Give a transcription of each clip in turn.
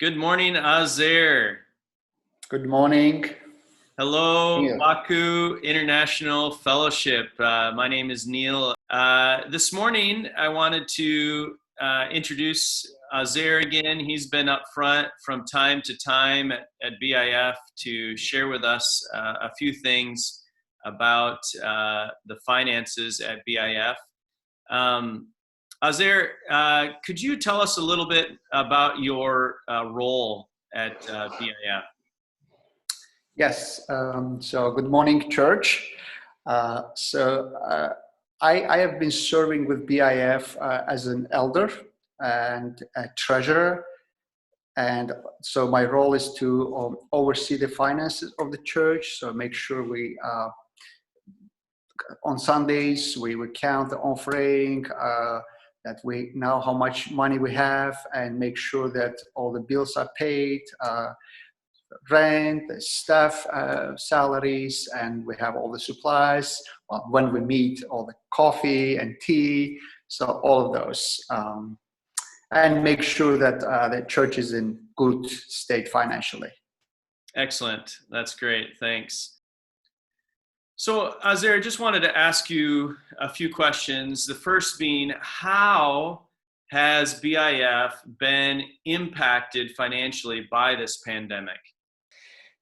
Good morning, Azer. Good morning. Hello, Neal. Baku International Fellowship. My name is Neal. This morning, I wanted to introduce Azer again. He's been up front from time to time at BIF to share with us a few things about the finances at BIF. Azer, could you tell us a little bit about your role at BIF? Yes. So good morning, church. I have been serving with BIF as an elder and a treasurer. And so my role is to oversee the finances of the church. So make sure on Sundays, we count the offering, that we know how much money we have and make sure that all the bills are paid, rent, staff salaries, and we have all the supplies. When we meet, all the coffee and tea, so all of those. And make sure that the church is in good state financially. Excellent. That's great. Thanks. So, Azer, I just wanted to ask you a few questions. The first being, how has BIF been impacted financially by this pandemic?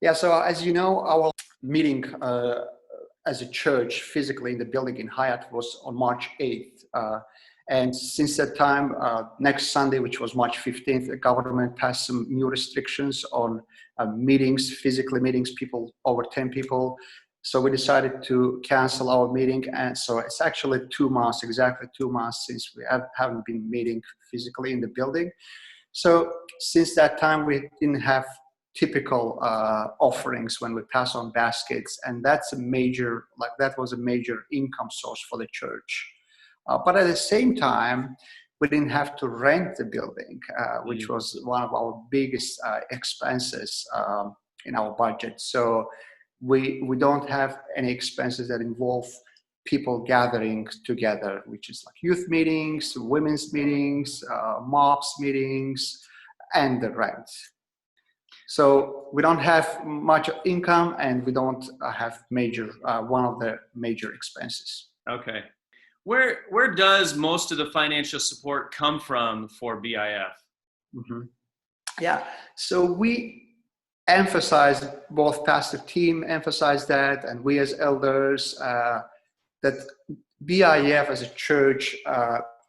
Yeah, so as you know, our meeting as a church physically in the building in Hyatt was on March 8th. And since that time, next Sunday, which was March 15th, the government passed some new restrictions on meetings, physically meetings, people over 10 people. So we decided to cancel our meeting. And so it's actually 2 months, exactly 2 months since we haven't been meeting physically in the building. So since that time, we didn't have typical offerings when we pass on baskets. And that was a major income source for the church. But at the same time, we didn't have to rent the building, which was one of our biggest expenses in our budget. So we don't have any expenses that involve people gathering together, which is like youth meetings, women's meetings, mobs meetings, and the rent. So we don't have much income, and we don't have one of the major expenses. Okay. Where does most of the financial support come from for BIF? Mm-hmm. Yeah, so we emphasize, both pastor team emphasize that, and we as elders, that BIF as a church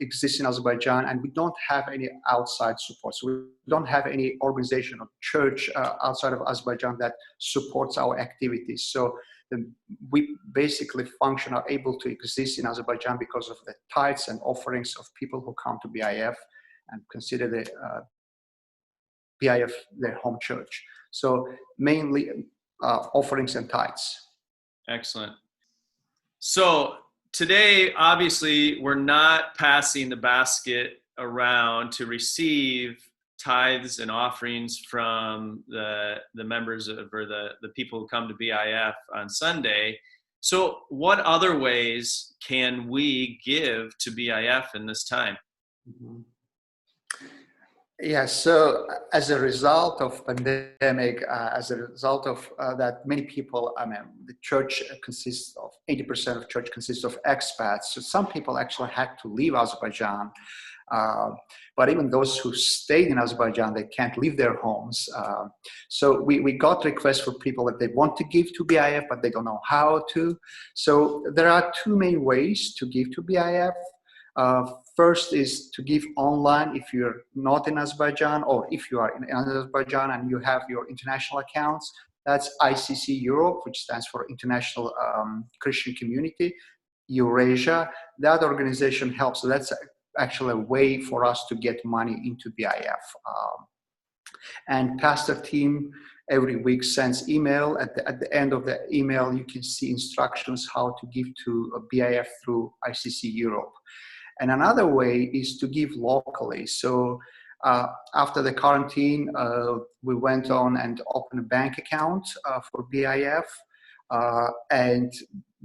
exists in Azerbaijan, and we don't have any outside support. So we don't have any organization or church outside of Azerbaijan that supports our activities. So we basically are able to exist in Azerbaijan because of the tithes and offerings of people who come to BIF and consider the BIF their home church. So mainly offerings and tithes. Excellent. So today, obviously, we're not passing the basket around to receive tithes and offerings from the members of, or the people who come to BIF on Sunday. So what other ways can we give to BIF in this time? Mm-hmm. Yeah, so as a result of pandemic, as a result of that, many people, the church consists of 80% of church consists of expats. So some people actually had to leave Azerbaijan. But even those who stayed in Azerbaijan, they can't leave their homes. So we got requests for people that they want to give to BIF, but they don't know how to. So there are 2 main ways to give to BIF. First is to give online if you're not in Azerbaijan, or if you are in Azerbaijan and you have your international accounts. That's ICC Europe, which stands for International Christian Community, Eurasia. That organization helps. So that's actually a way for us to get money into BIF. And pastor team every week sends email. At the end of the email, you can see instructions how to give to BIF through ICC Europe. And another way is to give locally. So after the quarantine, we went on and opened a bank account for BIF. And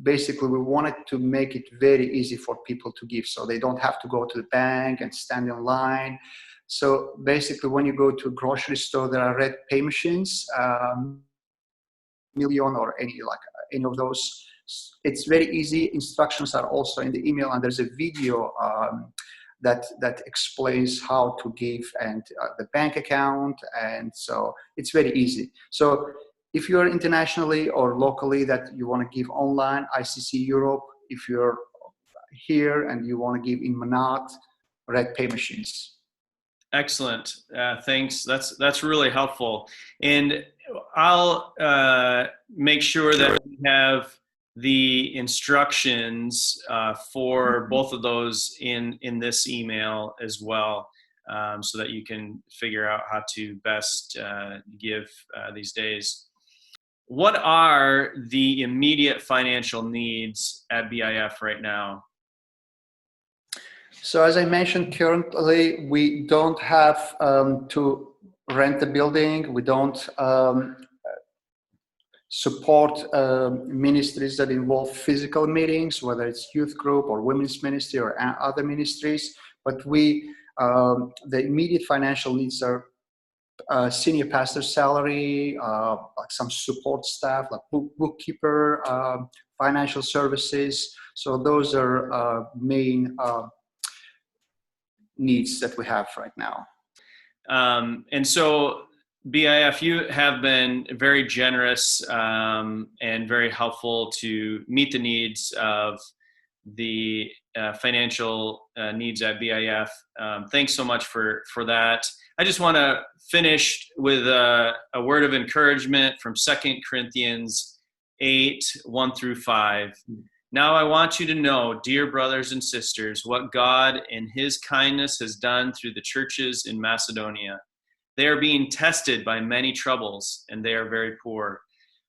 basically, we wanted to make it very easy for people to give, so they don't have to go to the bank and stand in line. So basically, when you go to a grocery store, there are red pay machines, Million or any of those. It's very easy. Instructions are also in the email, and there's a video that explains how to give and the bank account, and so it's very easy. So if you're internationally or locally that you want to give online, ICC Europe. If you're here and you want to give in Manat, red pay machines. Excellent. Thanks. That's really helpful. And I'll make sure that we have the instructions for both of those in this email as well, so that you can figure out how to best give these days. What are the immediate financial needs at BIF right now? So as I mentioned, currently we don't have to rent a building. We don't support ministries that involve physical meetings, whether it's youth group or women's ministry or other ministries. But the immediate financial needs are senior pastor salary, like some support staff, like bookkeeper, financial services. So those are main needs that we have right now. And so BIF, you have been very generous and very helpful to meet the needs of the financial needs at BIF. Thanks so much for that. I just want to finish with a word of encouragement from 2 Corinthians 8:1-5. Now I want you to know, dear brothers and sisters, what God in his kindness has done through the churches in Macedonia. They are being tested by many troubles, and they are very poor.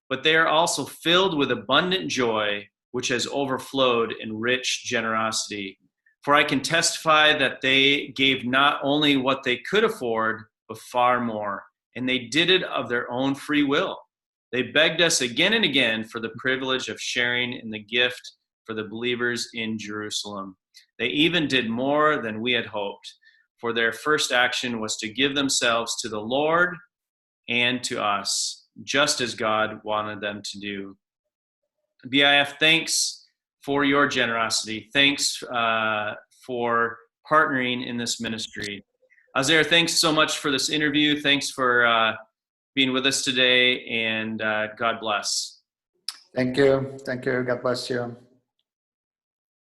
But they are also filled with abundant joy, which has overflowed in rich generosity. For I can testify that they gave not only what they could afford, but far more, and they did it of their own free will. They begged us again and again for the privilege of sharing in the gift for the believers in Jerusalem. They even did more than we had hoped, for their first action was to give themselves to the Lord and to us, just as God wanted them to do. BIF, thanks for your generosity. Thanks for partnering in this ministry. Azer, thanks so much for this interview. Thanks for being with us today, and God bless. Thank you. Thank you. God bless you.